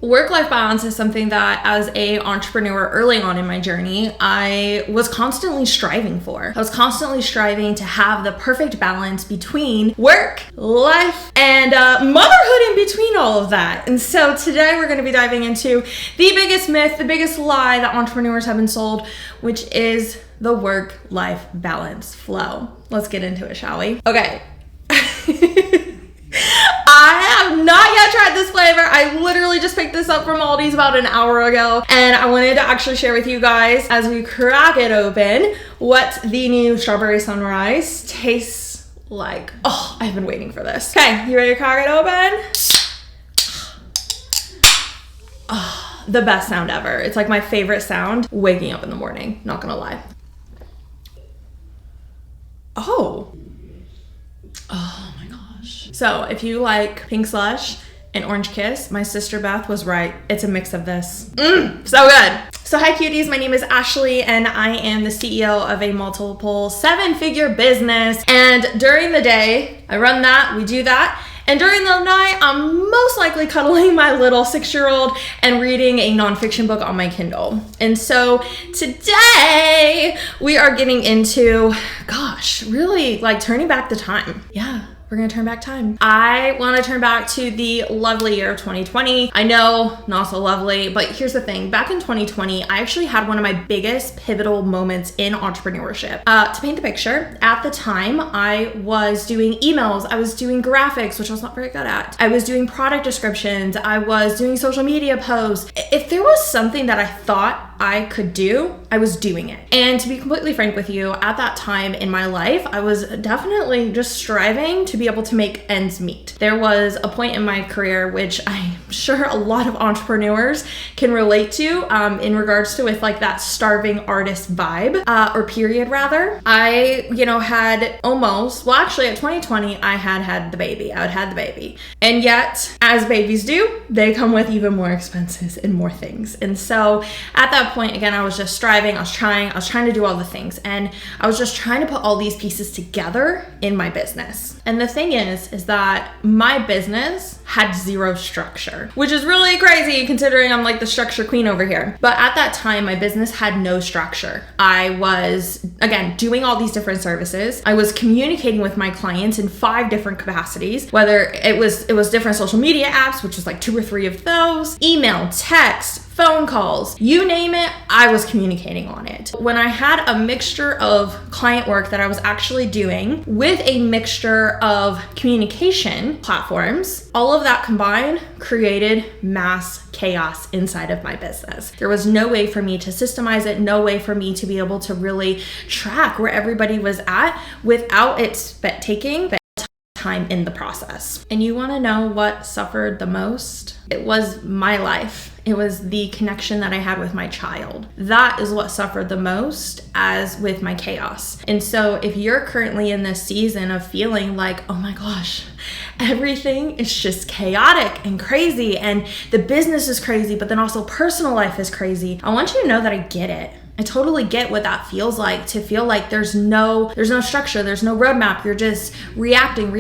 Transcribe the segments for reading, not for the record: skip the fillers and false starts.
Work-life balance is something that as a entrepreneur early on in my journey, I was constantly striving for. I was constantly striving to have the perfect balance between work, life, and motherhood in between all of that. And so today we're going to be diving into the biggest myth, the biggest lie that entrepreneurs have been sold, which is the work-life balance flow. Let's get into it, shall we? Okay. I have not yet tried this flavor. I literally just picked this up from Aldi's about an hour ago, and I wanted to actually share with you guys as we crack it open what the new strawberry sunrise tastes like. Oh, I've been waiting for this. Okay, you ready to crack it open? Oh, the best sound ever. It's like my favorite sound waking up in the morning, not gonna lie. Oh my gosh. So if you like pink slush and orange kiss, my sister Beth was right. It's a mix of this. So good. So hi cuties, my name is Ashley and I am the CEO of a multiple 7-figure business. And during the day, I run that, we do that. And during the night, I'm most likely cuddling my little 6-year-old and reading a nonfiction book on my Kindle. And so today we are getting into, gosh, really like turning back the time. Yeah. We're gonna turn back time. I wanna turn back to the lovely year of 2020. I know, not so lovely, but here's the thing. Back in 2020, I actually had one of my biggest pivotal moments in entrepreneurship. To paint the picture, at the time, I was doing emails, I was doing graphics, which I was not very good at. I was doing product descriptions, I was doing social media posts. If there was something that I thought I could do, I was doing it. And to be completely frank with you, at that time in my life, I was definitely just striving to be able to make ends meet. There was a point in my career, which I'm sure a lot of entrepreneurs can relate to in regards to with like that starving artist vibe, or period rather. I, had almost, well actually at 2020, I had the baby. I had the baby. And yet, as babies do, they come with even more expenses and more things. And so at that point, again, I was just striving, I was trying to do all the things. And I was just trying to put all these pieces together in my business. And the thing is that my business had zero structure, which is really crazy considering I'm like the structure queen over here. But at that time, my business had no structure. I was, again, doing all these different services. I was communicating with my clients in 5 different capacities, whether it was different social media apps, which was like 2 or 3 of those, email, text, phone calls, you name it, I was communicating on it. When I had a mixture of client work that I was actually doing with a mixture of communication platforms, all of that combined created mass chaos inside of my business. There was no way for me to systemize it, no way for me to be able to really track where everybody was at without it taking time in the process. And you want to know what suffered the most? It was my life. It was the connection that I had with my child. That is what suffered the most, as with my chaos. And so if you're currently in this season of feeling like, oh my gosh, everything is just chaotic and crazy and the business is crazy, but then also personal life is crazy, I want you to know that I get it. I totally get what that feels like, to feel like there's no structure, there's no roadmap. You're just reacting.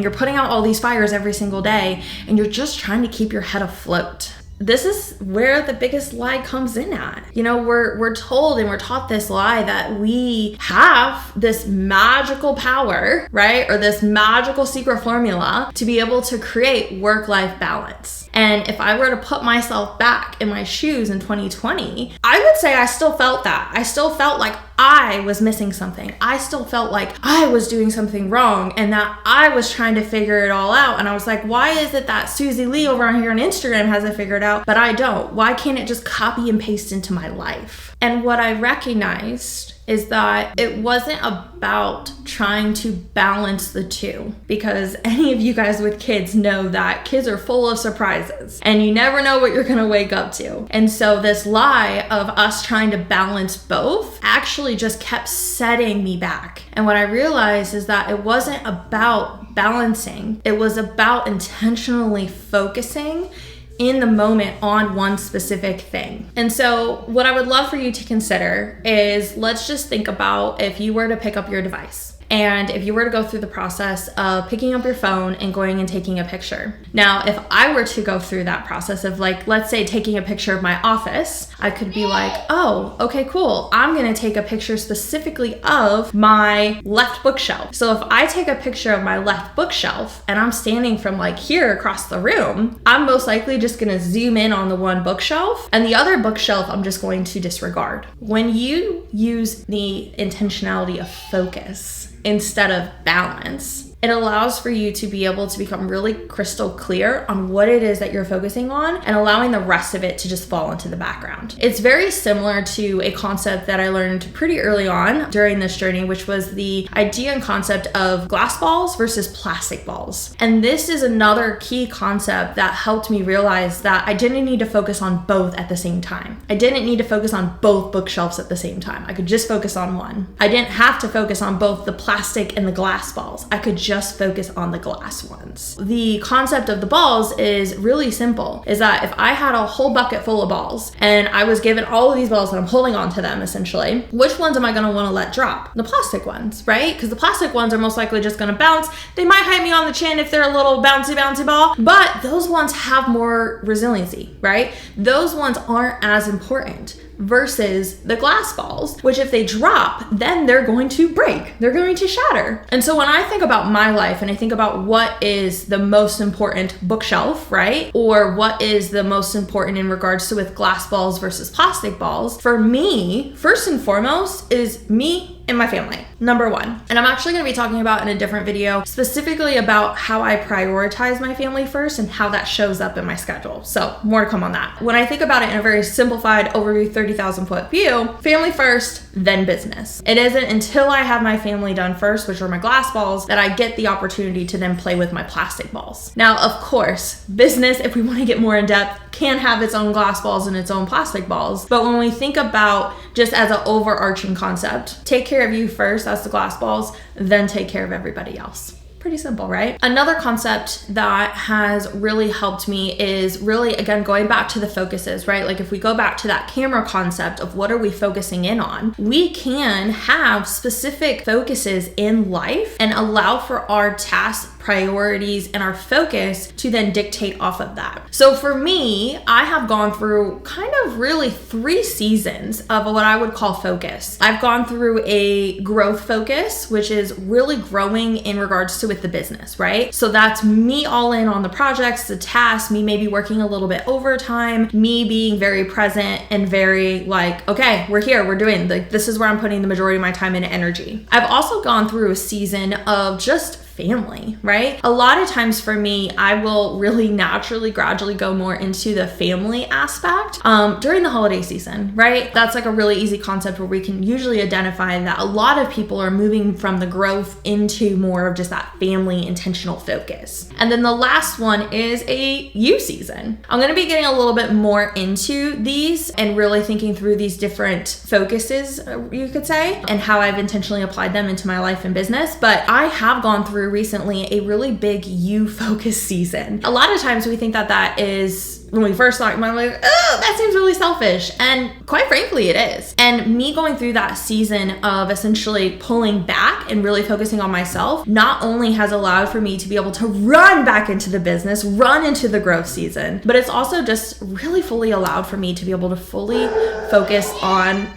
You're putting out all these fires every single day and you're just trying to keep your head afloat. This is where the biggest lie comes in at. We're told and we're taught this lie that we have this magical power, right? Or this magical secret formula to be able to create work-life balance. And if I were to put myself back in my shoes in 2020, I would say I still felt that. I still felt like I was missing something. I still felt like I was doing something wrong and that I was trying to figure it all out. And I was like, why is it that Susie Lee over here on Instagram has it figured out, but I don't? Why can't it just copy and paste into my life? And what I recognized is that it wasn't about trying to balance the two, because any of you guys with kids know that kids are full of surprises and you never know what you're gonna wake up to. And so this lie of us trying to balance both actually just kept setting me back. And what I realized is that it wasn't about balancing, it was about intentionally focusing in the moment on one specific thing. And so what I would love for you to consider is, let's just think about if you were to pick up your device And if you were to go through the process of picking up your phone and going and taking a picture. Now, if I were to go through that process of like, let's say taking a picture of my office, I could be like, oh, okay, cool. I'm gonna take a picture specifically of my left bookshelf. So if I take a picture of my left bookshelf and I'm standing from like here across the room, I'm most likely just gonna zoom in on the one bookshelf, and the other bookshelf I'm just going to disregard. When you use the intentionality of focus instead of balance, it allows for you to be able to become really crystal clear on what it is that you're focusing on and allowing the rest of it to just fall into the background. It's very similar to a concept that I learned pretty early on during this journey, which was the idea and concept of glass balls versus plastic balls. And this is another key concept that helped me realize that I didn't need to focus on both at the same time. I didn't need to focus on both bookshelves at the same time. I could just focus on one. I didn't have to focus on both the plastic and the glass balls. I could just focus on the glass ones. The concept of the balls is really simple, is that if I had a whole bucket full of balls and I was given all of these balls and I'm holding on to them essentially, which ones am I gonna wanna let drop? The plastic ones, right? Because the plastic ones are most likely just gonna bounce. They might hit me on the chin if they're a little bouncy ball, but those ones have more resiliency, right? Those ones aren't as important versus the glass balls, which if they drop, then they're going to break. They're going to shatter. And so when I think about my life and I think about what is the most important bookshelf, right? Or what is the most important in regards to with glass balls versus plastic balls, for me, first and foremost is me and my family, number one. And I'm actually gonna be talking about in a different video, specifically about how I prioritize my family first and how that shows up in my schedule. So more to come on that. When I think about it in a very simplified overview, 30,000 foot view, family first, then business. It isn't until I have my family done first, which are my glass balls, that I get the opportunity to then play with my plastic balls. Now, of course, business, if we wanna get more in depth, can have its own glass balls and its own plastic balls. But when we think about just as an overarching concept, take care of you first, that's the glass balls, then take care of everybody else. Pretty simple, right? Another concept that has really helped me is really, again, going back to the focuses, right? Like if we go back to that camera concept of what are we focusing in on, we can have specific focuses in life and allow for our tasks, priorities, and our focus to then dictate off of that. So for me, I have gone through kind of really 3 seasons of what I would call focus. I've gone through a growth focus, which is really growing in regards to with the business, right? So that's me all in on the projects, the tasks, me maybe working a little bit overtime, me being very present and very like, okay, we're here, we're doing, like, this is where I'm putting the majority of my time and energy. I've also gone through a season of just family, right? A lot of times for me, I will really naturally, gradually go more into the family aspect during the holiday season, right? That's like a really easy concept where we can usually identify that a lot of people are moving from the growth into more of just that family intentional focus. And then the last one is a you season. I'm gonna be getting a little bit more into these and really thinking through these different focuses, you could say, and how I've intentionally applied them into my life and business. But I have gone through recently a really big you focus season. A lot of times we think that that is, when we first start, I'm like, oh, that seems really selfish. And quite frankly, it is. And me going through that season of essentially pulling back and really focusing on myself, not only has allowed for me to be able to run back into the business, run into the growth season, but it's also just really fully allowed for me to be able to fully focus on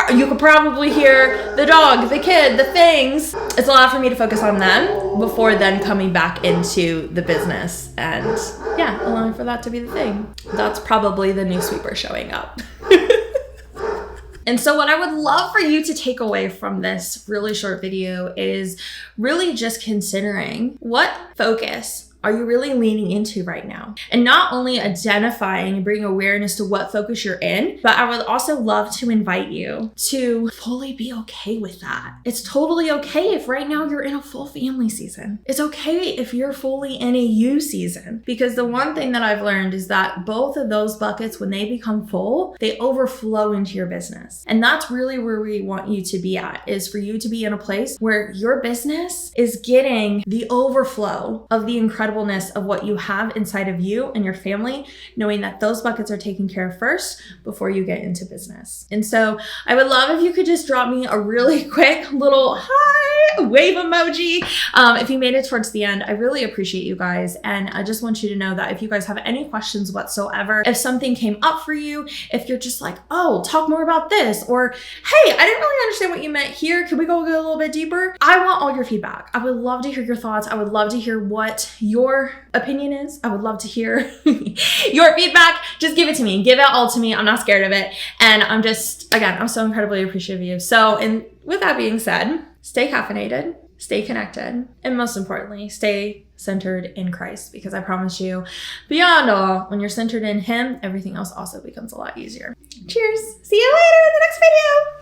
you could probably hear the dog, the kid, the things. It's allowed for me to focus on them before then coming back into the business and yeah, allowing for that to be the thing. That's probably the new sweeper showing up. And so what I would love for you to take away from this really short video is really just considering what focus are you really leaning into right now? And not only identifying and bringing awareness to what focus you're in, but I would also love to invite you to fully be okay with that. It's totally okay if right now you're in a full family season. It's okay if you're fully in a you season, because the one thing that I've learned is that both of those buckets, when they become full, they overflow into your business. And that's really where we want you to be at, is for you to be in a place where your business is getting the overflow of the incredible incredibleness of what you have inside of you and your family, knowing that those buckets are taken care of first before you get into business. And so I would love if you could just drop me a really quick little hi wave emoji if you made it towards the end. I really appreciate you guys. And I just want you to know that if you guys have any questions whatsoever, if something came up for you, if you're just like, oh, talk more about this, or hey, I didn't really understand what you meant here, can we go a little bit deeper? I want all your feedback. I would love to hear your thoughts. I would love to hear what your opinion is. I would love to hear your feedback. Just give it to me. Give it all to me. I'm not scared of it. And I'm just, again, I'm so incredibly appreciative of you. So, and with that being said, stay caffeinated, stay connected, and most importantly, stay centered in Christ, because I promise you, beyond all, when you're centered in Him, everything else also becomes a lot easier. Cheers. See you later in the next video.